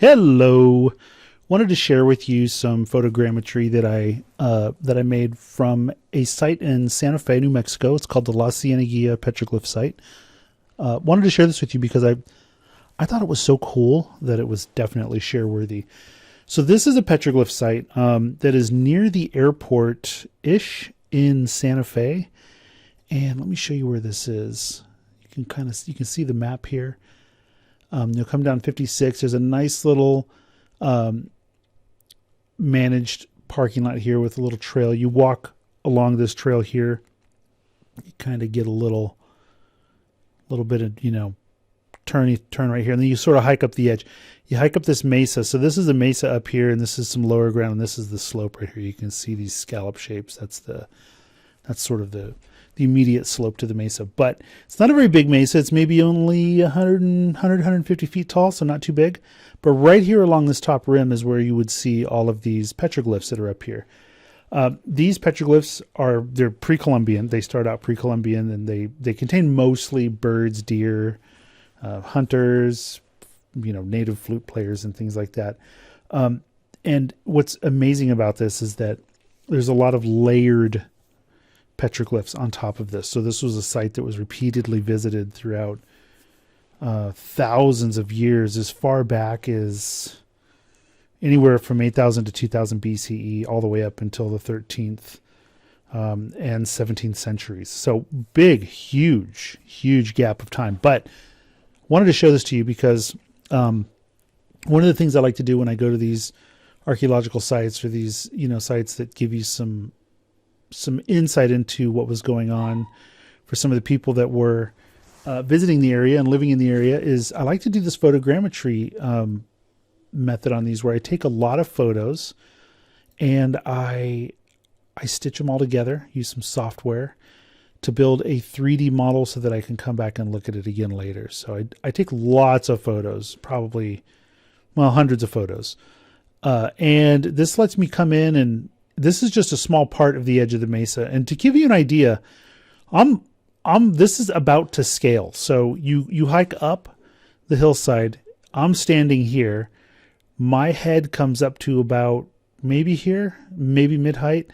Hello. Wanted to share with you some photogrammetry that I made from a site in Santa Fe, New Mexico. It's called the Cienequilla petroglyph site. Wanted to share this with you because I thought it was so cool that it was definitely share worthy. So this is a petroglyph site that is near the airport-ish in Santa Fe. And let me show you where this is. You can see the map here. You'll come down 56. There's a nice little managed parking lot here with a little trail. You walk along this trail here. You kind of get a little bit of, turn right here. And then you sort of hike up the edge. You hike up this mesa. So this is a mesa up here, and this is some lower ground. And this is the slope right here. You can see these scallop shapes. That's sort of the immediate slope to the mesa, but it's not a very big mesa. It's maybe only 150 feet tall, so not too big. But right here along this top rim is where you would see all of these petroglyphs that are up here. These petroglyphs they're pre-Columbian. They start out pre-Columbian, and they contain mostly birds, deer, hunters, native flute players and things like that. And what's amazing about this is that there's a lot of layered petroglyphs on top of this. So this was a site that was repeatedly visited throughout thousands of years, as far back as anywhere from 8,000 to 2000 BCE, all the way up until the 13th and 17th centuries. So big, huge gap of time. But wanted to show this to you because one of the things I like to do when I go to these archaeological sites, or these sites that give you some insight into what was going on for some of the people that were visiting the area and living in the area, is I like to do this photogrammetry method on these, where I take a lot of photos and I stitch them all together, use some software to build a 3D model so that I can come back and look at it again later. So I take lots of photos, probably, hundreds of photos. And this lets me come in, and this is just a small part of the edge of the mesa. And to give you an idea, this is about to scale. So you hike up the hillside. I'm standing here. My head comes up to about maybe here, maybe mid-height.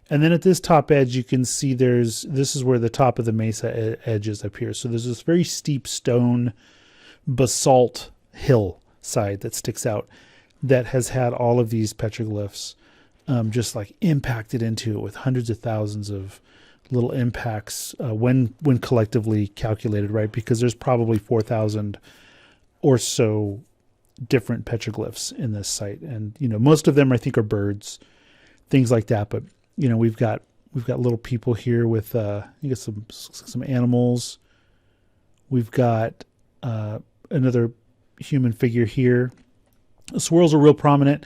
And then at this top edge, you can see this is where the top of the mesa edge is up here. So there's this very steep stone basalt hillside that sticks out that has had all of these petroglyphs just like impacted into it, with hundreds of thousands of little impacts when collectively calculated, right? Because there's probably 4,000 or so different petroglyphs in this site, and most of them I think are birds, things like that. But we've got little people here with you got some animals. We've got another human figure here. The swirls are real prominent.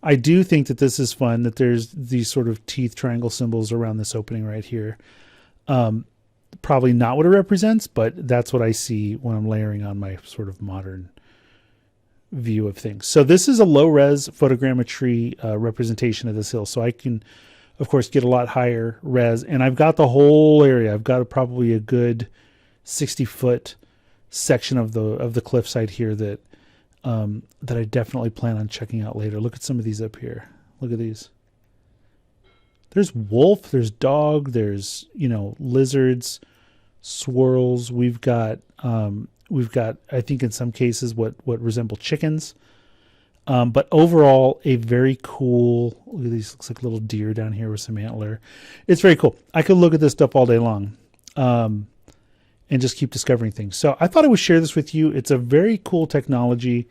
I do think that this is fun, that there's these sort of teeth triangle symbols around this opening right here. Probably not what it represents, but that's what I see when I'm layering on my sort of modern view of things. So this is a low-res photogrammetry representation of this hill. So I can, of course, get a lot higher res, and I've got the whole area. I've got probably a good 60-foot section of the cliffside here that I definitely plan on checking out later. Look at some of these up here. Look at these. There's wolf, there's dog, there's, lizards, swirls. We've got, I think in some cases what resemble chickens. But overall, a very cool, look at these, looks like little deer down here with some antler. It's very cool. I could look at this stuff all day long. And just keep discovering things. So I thought I would share this with you. It's a very cool technology,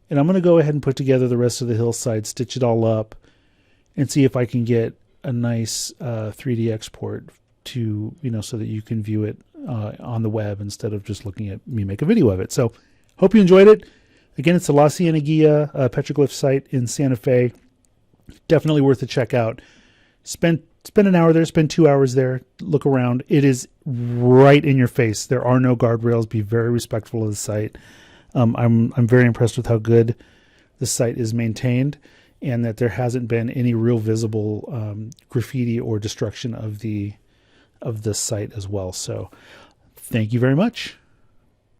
and I'm going to go ahead and put together the rest of the hillside, stitch it all up, and see if I can get a nice 3D export to, so that you can view it on the web instead of just looking at me make a video of it. So hope you enjoyed it. Again, it's the La Cienequilla petroglyph site in Santa Fe. Definitely worth a check out. Spend an hour there, spend 2 hours there, look around. It is right in your face. There are no guardrails. Be very respectful of the site. I'm very impressed with how good the site is maintained, and that there hasn't been any real visible graffiti or destruction of the site as well. So thank you very much.